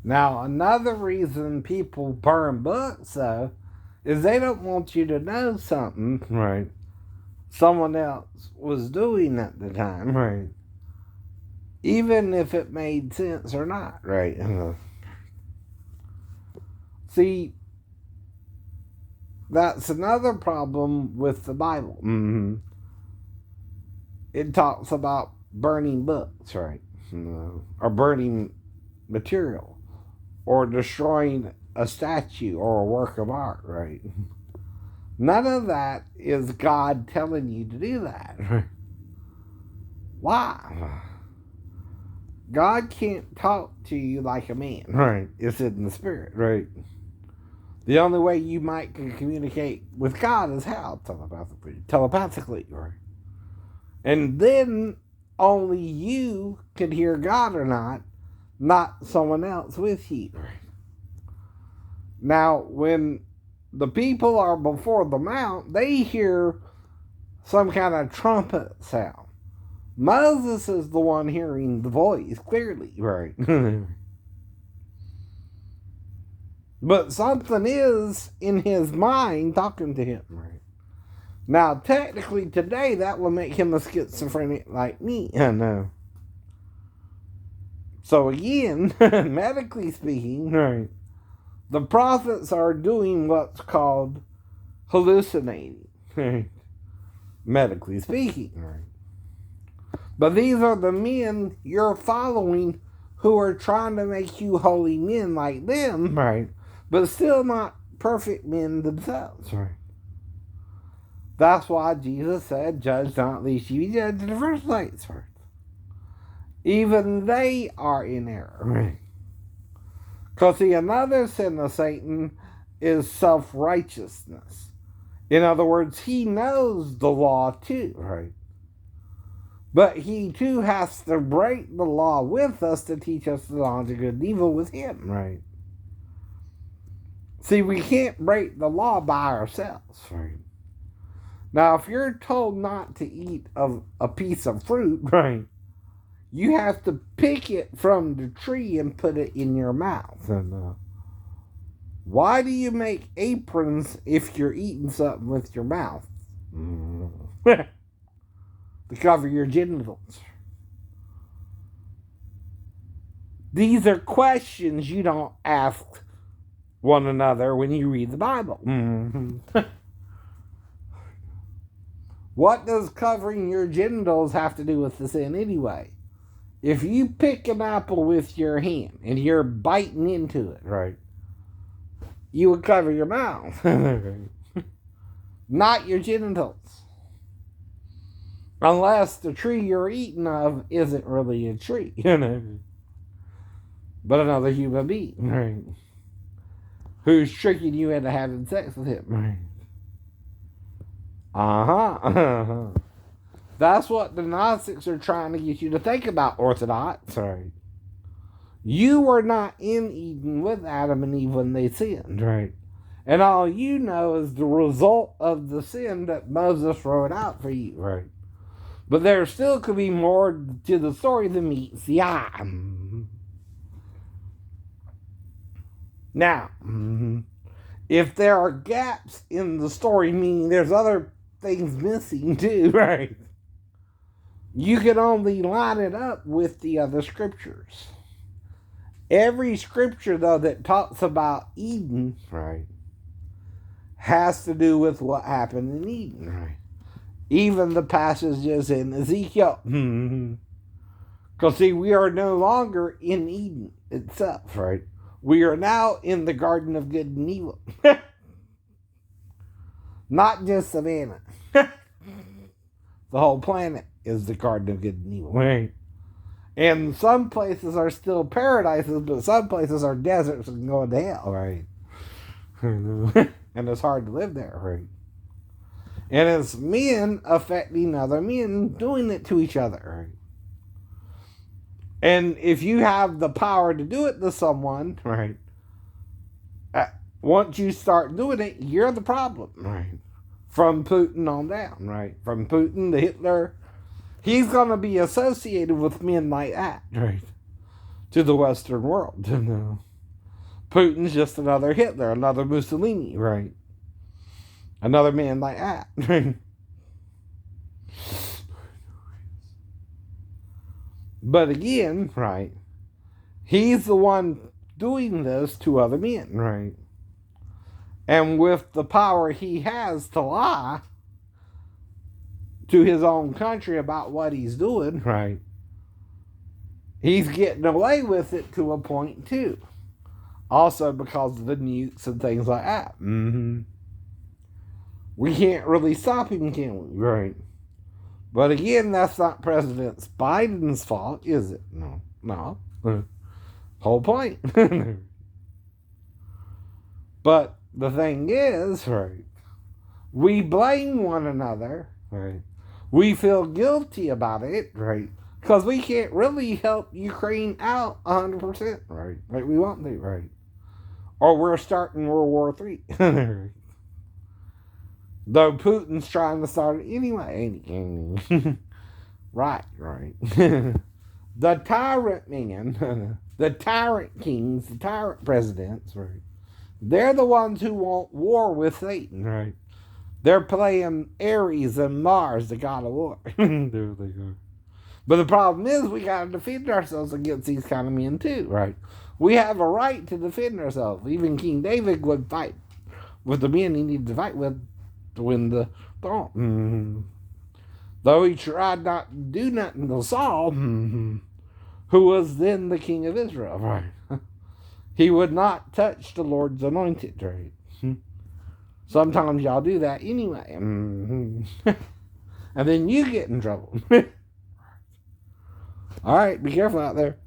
Now, another reason people burn books, though, is they don't want you to know something, right, someone else was doing at the time, right, even if it made sense or not, right. See, that's another problem with the Bible. It talks about burning books, right, or burning material, or destroying a statue or a work of art, right? None of that is God telling you to do that. Why? God can't talk to you like a man, right? It's in the spirit, right? The only way you might can communicate with God is how? Telepathically, right? And then only you can hear God or not someone else with you. Right? Now, when the people are before the mount, they hear some kind of trumpet sound. Moses is the one hearing the voice clearly, right? But something is in his mind talking to him, right? Now, technically, today that will make him a schizophrenic like me. I know. So again, medically speaking, right, the prophets are doing what's called hallucinating, right? Medically speaking, right? But these are the men you're following who are trying to make you holy men like them, right? But still not perfect men themselves, right? That's why Jesus said, judge not, lest you be judged in the first place, right? Even they are in error, right? Because see, another sin of Satan is self-righteousness. In other words, he knows the law too, right? But he too has to break the law with us to teach us the knowledge of good and evil with him, right? See, we can't break the law by ourselves, right? Now, if you're told not to eat of a piece of fruit, right, you have to pick it from the tree and put it in your mouth. And why do you make aprons if you're eating something with your mouth? To cover your genitals. These are questions you don't ask one another when you read the Bible. What does covering your genitals have to do with the sin anyway? If you pick an apple with your hand and you're biting into it, right, you would cover your mouth, not your genitals. Unless the tree you're eating of isn't really a tree, but another human being, right, who's tricking you into having sex with him, right? That's what the Gnostics are trying to get you to think about, Orthodox. Right? You were not in Eden with Adam and Eve when they sinned, right? And all you know is the result of the sin that Moses wrote out for you, right? But there still could be more to the story than meets the eye. Now, if there are gaps in the story, meaning there's other things missing too, right? You can only line it up with the other scriptures. Every scripture, though, that talks about Eden, right, has to do with what happened in Eden, right? Even the passages in Ezekiel. Because, see, we are no longer in Eden itself, right? We are now in the Garden of Good and Evil. Not just Savannah. The whole planet is the Garden of Good and Evil. Right. And some places are still paradises, but some places are deserts and going to hell, right? And it's hard to live there, right? And it's men affecting other men doing it to each other, right? And if you have the power to do it to someone, right, once you start doing it, you're the problem, right? From Putin on down, right? From Putin to Hitler, he's going to be associated with men like that, right? To the Western world, Putin's just another Hitler, another Mussolini, right? Another man like that. But again, right, he's the one doing this to other men, right? And with the power he has to lie to his own country about what he's doing, right, he's getting away with it to a point too. Also because of the nukes and things like that. We can't really stop him, can we? Right. But again, that's not President Biden's fault, is it? No. Whole point. But the thing is, right, we blame one another, right? We feel guilty about it, right? Because we can't really help Ukraine out 100%, right? Like we want to, right? Or we're starting World War III. Though Putin's trying to start it anyway. Right. The tyrant man, the tyrant kings, the tyrant presidents, right? They're the ones who want war with Satan, right? They're playing Ares and Mars, the god of war. There they are. But the problem is we got to defend ourselves against these kind of men too, right? We have a right to defend ourselves. Even King David would fight with the men he needed to fight with to win the throne. Though he tried not to do nothing to Saul, who was then the king of Israel, right? He would not touch the Lord's anointed, right? Sometimes y'all do that anyway. And then you get in trouble. All right, be careful out there.